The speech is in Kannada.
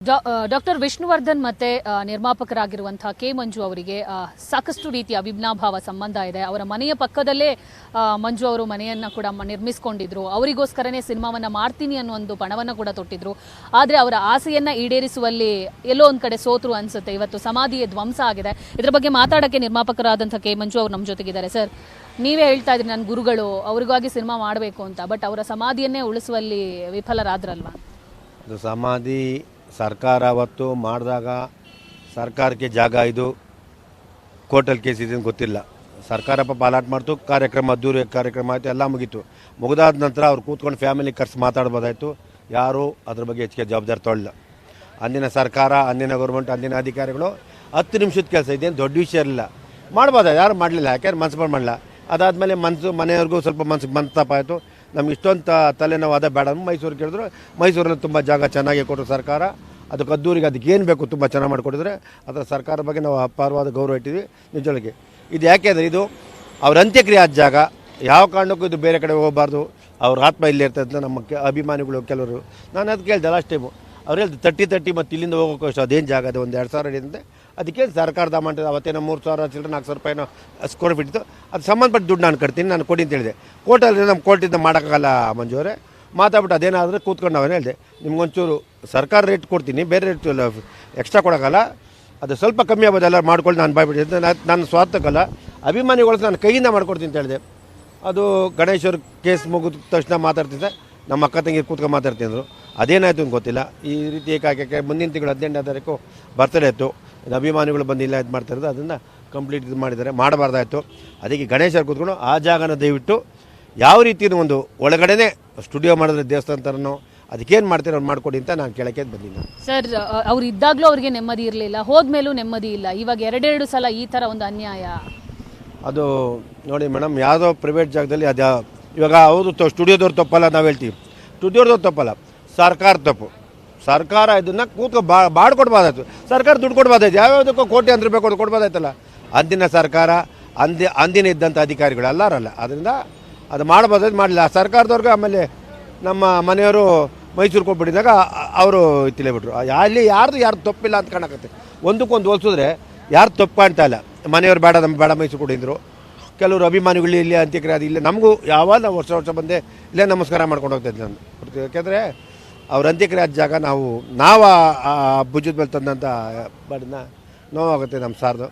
ಡಾಕ್ಟರ್ ವಿಷ್ಣುವರ್ಧನ್ ಮತ್ತೆ ನಿರ್ಮಾಪಕರಾಗಿರುವಂತಹ ಕೆ ಮಂಜು ಅವರಿಗೆ ಸಾಕಷ್ಟು ರೀತಿಯ ಅವಿನಾಭಾವ ಸಂಬಂಧ ಇದೆ. ಅವರ ಮನೆಯ ಪಕ್ಕದಲ್ಲೇ ಮಂಜು ಅವರು ಮನೆಯನ್ನ ಕೂಡ ನಿರ್ಮಿಸಿಕೊಂಡಿದ್ರು. ಅವರಿಗೋಸ್ಕರನೇ ಸಿನಿಮಾವನ್ನ ಮಾಡ್ತೀನಿ ಅನ್ನೋ ಒಂದು ಪಣವನ್ನ ಕೂಡ ತೊಟ್ಟಿದ್ರು. ಆದ್ರೆ ಅವರ ಆಸೆಯನ್ನ ಈಡೇರಿಸುವಲ್ಲಿ ಎಲ್ಲೋ ಒಂದ್ ಕಡೆ ಸೋತ್ರು ಅನ್ಸುತ್ತೆ. ಇವತ್ತು ಸಮಾಧಿಯ ಧ್ವಂಸ ಆಗಿದೆ. ಇದರ ಬಗ್ಗೆ ಮಾತಾಡಕ್ಕೆ ನಿರ್ಮಾಪಕರಾದಂತಹ ಕೆ ಮಂಜು ಅವರು ನಮ್ಮ ಜೊತೆಗಿದ್ದಾರೆ. ಸರ್, ನೀವೇ ಹೇಳ್ತಾ ಇದ್ರಿ ನನ್ನ ಗುರುಗಳು ಅವ್ರಿಗಾಗಿ ಸಿನಿಮಾ ಮಾಡಬೇಕು ಅಂತ, ಬಟ್ ಅವರ ಸಮಾಧಿಯನ್ನೇ ಉಳಿಸುವಲ್ಲಿ ವಿಫಲರಾದ್ರಲ್ವಾ? ಅದು ಸಮಾಧಿ ಸರ್ಕಾರ ಅವತ್ತು ಮಾಡಿದಾಗ ಸರ್ಕಾರಕ್ಕೆ ಜಾಗ ಇದು ಕೋರ್ಟಲ್ಲಿ ಕೇಸ್ ಇದೆ ಗೊತ್ತಿಲ್ಲ. ಸರ್ಕಾರ ಪಾಪ ಅಲಾಟ್ ಮಾಡ್ತು, ಕಾರ್ಯಕ್ರಮ ಅದ್ದೂರಿ ಕಾರ್ಯಕ್ರಮ ಆಯಿತು, ಎಲ್ಲ ಮುಗೀತು. ಮುಗಿದಾದ ನಂತರ ಅವ್ರು ಕೂತ್ಕೊಂಡು ಫ್ಯಾಮಿಲಿ ಕರ್ಸಿ ಮಾತಾಡ್ಬೋದಾಯಿತು. ಯಾರೂ ಅದ್ರ ಬಗ್ಗೆ ಹೆಚ್ಚಿಗೆ ಜವಾಬ್ದಾರಿ ತೊಗೊಳ್ಳಿಲ್ಲ. ಅಂದಿನ ಸರ್ಕಾರ, ಅಂದಿನ ಗೌರ್ಮೆಂಟ್, ಅಂದಿನ ಅಧಿಕಾರಿಗಳು 10 ನಿಮಿಷದ ಕೆಲಸ ಇದೇನು ದೊಡ್ಡ ವಿಷಯ ಇರಲಿಲ್ಲ, ಮಾಡ್ಬೋದ, ಯಾರು ಮಾಡಲಿಲ್ಲ. ಯಾಕೆಂದ್ರೆ ಮನ್ಸು ಮಾಡಲಿಲ್ಲ. ಅದಾದಮೇಲೆ ಮನೆಯವ್ರಿಗೂ ಸ್ವಲ್ಪ ಮನ್ಸಿಗೆ ಮನಸ್ತಾಪ ಆಯಿತು. ನಮ್ಗೆ ಇಷ್ಟೊಂದು ತಲೆನೋವು ಅದೇ ಬೇಡ. ಮೈಸೂರು ಕೇಳಿದ್ರು, ಮೈಸೂರಲ್ಲಿ ತುಂಬ ಜಾಗ ಚೆನ್ನಾಗಿ ಕೊಟ್ಟರು ಸರ್ಕಾರ. ಅದಕ್ಕೆ ಅದ್ದೂರಿಗೆ ಅದಕ್ಕೆ ಏನು ಬೇಕು ತುಂಬ ಚೆನ್ನಾಗಿ ಮಾಡಿಕೊಟ್ಟಿದ್ರೆ ಅದರ ಸರ್ಕಾರದ ಬಗ್ಗೆ ನಾವು ಅಪಾರವಾದ ಗೌರವ ಇಟ್ಟಿದ್ವಿ ನಿಜವಾಗಿ. ಇದು ಯಾಕೆ ಅಂದರೆ ಇದು ಅವ್ರ ಅಂತ್ಯಕ್ರಿಯೆ ಆದ ಜಾಗ, ಯಾವ ಕಾರಣಕ್ಕೂ ಇದು ಬೇರೆ ಕಡೆ ಹೋಗಬಾರ್ದು. ಅವ್ರ ಆತ್ಮ ಇಲ್ಲೇ ಇರ್ತದೆ. ನಮ್ಮ ಅಭಿಮಾನಿಗಳು ಕೆಲವರು, ನಾನು ಅದು ಕೇಳಿದೆ ಲಾಸ್ಟ್ ಟೈಮು. ಅವ್ರು ಹೇಳ್ದು 30 ಮತ್ತು ಇಲ್ಲಿಂದ ಹೋಗೋಕ್ಕೂ ಅಷ್ಟು ಅದೇನು ಜಾಗ ಇದೆ, ಒಂದು 2,000 ಅಡಿ ಅಂತೆ. ಅದಕ್ಕೆ ಸರ್ಕಾರದ ಅಮೌಂಟ್ ಅವತ್ತೇನೋ 3,000 ಚಿಲ್ಲರೆ 4,000 ರೂಪಾಯಿನೋ ಸ್ಕ್ವೇರ್ ಫೀಟ್ ಇತ್ತು. ಅದು ಸಂಬಂಧಪಟ್ಟ ದುಡ್ಡು ನಾನು ಕಟ್ತೀನಿ, ನಾನು ಕೊಡಿ ಅಂತ ಹೇಳಿದೆ. ಕೋರ್ಟಲ್ಲಿ ನಮ್ಮ ಕೋರ್ಟಿಂದ ಮಾಡೋಕ್ಕಾಗಲ್ಲ ಮಂಜು ಅವರೇ, ಮಾತಾಡ್ಬಿಟ್ಟು ಅದೇನಾದರೂ ಕೂತ್ಕೊಂಡು ಅವನು ಹೇಳಿದೆ, ನಿಮ್ಗೊಂಚೂರು ಸರ್ಕಾರ ರೇಟ್ ಕೊಡ್ತೀನಿ, ಬೇರೆ ರೇಟ್ ಎಕ್ಸ್ಟ್ರಾ ಕೊಡೋಕ್ಕಲ್ಲ, ಅದು ಸ್ವಲ್ಪ ಕಮ್ಮಿ ಆಗೋದು, ಎಲ್ಲ ಮಾಡ್ಕೊಂಡು ನಾನು ಬಾಯ್ಬಿಟ್ಟಿದ್ದೆ. ನನ್ನ ಸ್ವಾರ್ಥಕ್ಕಲ್ಲ, ಅಭಿಮಾನಿಗಳು ನಾನು ಕೈಯಿಂದ ಮಾಡ್ಕೊಡ್ತೀನಿ ಅಂತ ಹೇಳಿದೆ. ಅದು ಗಣೇಶ್ವರ ಕೇಸ್ ಮುಗಿದ ತಕ್ಷಣ ಮಾತಾಡ್ತಿದ್ದೆ, ನಮ್ಮ ಅಕ್ಕ ತಂಗಿ ಕೂತ್ಕೊಂಡು ಮಾತಾಡ್ತಿದ್ರು. ಅದೇನಾಯಿತು ಅಂತ ಗೊತ್ತಿಲ್ಲ. ಈ ರೀತಿ ಏಕಾಕೆ ಮುಂದಿನ ತಿಂಗಳು 18ನೇ ತಾರೀಕು ಬರ್ತಡೇ ಇತ್ತು. ಇದು ಅಭಿಮಾನಿಗಳು ಬಂದಿಲ್ಲ ಇದು ಮಾಡ್ತಾ ಇರೋದು, ಅದನ್ನು ಕಂಪ್ಲೀಟ್ ಇದು ಮಾಡಿದ್ದಾರೆ, ಮಾಡಬಾರ್ದಾಯಿತು. ಅದಕ್ಕೆ ಗಣೇಶರು ಕೂತ್ಕೊಂಡು ಆ ಜಾಗನ ದಯವಿಟ್ಟು ಯಾವ ರೀತಿಯ ಒಂದು ಒಳಗಡೆ ಸ್ಟುಡಿಯೋ ಮಾಡಿದ್ರೆ ದೇವಸ್ಥಾನ ಥರನೋ ಅದಕ್ಕೇನು ಮಾಡ್ತೀರೋ ಅವ್ರು ಮಾಡ್ಕೊಡಿ ಅಂತ ನಾನು ಕೇಳಕ್ಕೆ ಬಂದಿಲ್ಲ. ಸರ್, ಅವ್ರು ಇದ್ದಾಗಲೂ ಅವ್ರಿಗೆ ನೆಮ್ಮದಿ ಇರಲಿಲ್ಲ, ಹೋದ್ಮೇಲೂ ನೆಮ್ಮದಿ ಇಲ್ಲ. ಇವಾಗ 2 ಸಲ ಈ ಥರ ಒಂದು ಅನ್ಯಾಯ. ಅದು ನೋಡಿ ಮೇಡಮ್, ಯಾವುದೋ ಪ್ರೈವೇಟ್ ಜಾಗದಲ್ಲಿ ಅದು ಇವಾಗ ಹೌದು ಸ್ಟುಡಿಯೋದವ್ರು ತಪ್ಪಲ್ಲ, ನಾವು ಹೇಳ್ತೀವಿ. ಸ್ಟುಡಿಯೋದವ್ರು ತಪ್ಪಲ್ಲ, ಸರ್ಕಾರ ತಪ್ಪು. ಸರ್ಕಾರ ಇದನ್ನು ಬಾಡ್ಕೊಡ್ಬೋದಾಯ್ತು, ಸರ್ಕಾರ ದುಡ್ಡು ಕೊಡ್ಬೋದಾಯ್ತು. ಯಾವ್ಯಾವುದಕ್ಕೂ ಕೋಟಿ ಅಂತ ರೂಪಾಯಿ ಕೊಡ್ಬೋದಾಯ್ತಲ್ಲ. ಅಂದಿನ ಸರ್ಕಾರ, ಅಂದಿನ ಇದ್ದಂಥ ಅಧಿಕಾರಿಗಳು ಎಲ್ಲರಲ್ಲ, ಅದರಿಂದ ಅದು ಮಾಡ್ಬೋದಾಯ್ತು, ಮಾಡಲಿಲ್ಲ. ಸರ್ಕಾರದವ್ರಿಗೆ ಆಮೇಲೆ ನಮ್ಮ ಮನೆಯವರು ಮೈಸೂರು ಕೊಟ್ಬಿಟ್ಟಿದ್ದಾಗ ಅವರು ಇತ್ತಿಲೇ ಬಿಟ್ರು. ಅಲ್ಲಿ ಯಾರ್ದು ತಪ್ಪಿಲ್ಲ ಅಂತ ಕಾಣಕತ್ತೆ. ಒಂದಕ್ಕೊಂದು ಹೋಲಿಸಿದ್ರೆ ಯಾರು ತಪ್ಪು ಕಾಣ್ತಾ ಇಲ್ಲ. ಮನೆಯವ್ರು ಬೇಡ, ನಮ್ಮ ಬೇಡ ಮೈಸೂರು ಕೊಟ್ಟಿದ್ರು. ಕೆಲವರು ಅಭಿಮಾನಿಗಳು ಇಲ್ಲಿ ಅಂತ್ಯಕ್ರಿಯೆ ಅದು ಇಲ್ಲೇ, ನಮಗೂ ಯಾವಾಗ ವರ್ಷ ಬಂದೆ ಇಲ್ಲೇ ನಮಸ್ಕಾರ ಮಾಡ್ಕೊಂಡು ಹೋಗ್ತಾಯಿದ್ದೆ ನಾನು. ಯಾಕೆಂದರೆ ಅವ್ರ ಅಂತ್ಯಕ್ರಿಯೆ ಆದ ಜಾಗ ನಾವು ಆ ಭುಜದ ಮೇಲೆ ತಂದಂಥ ಬಡನ್ನ ನೋವಾಗುತ್ತೆ ನಮ್ಮ ಸಾರ್ದು.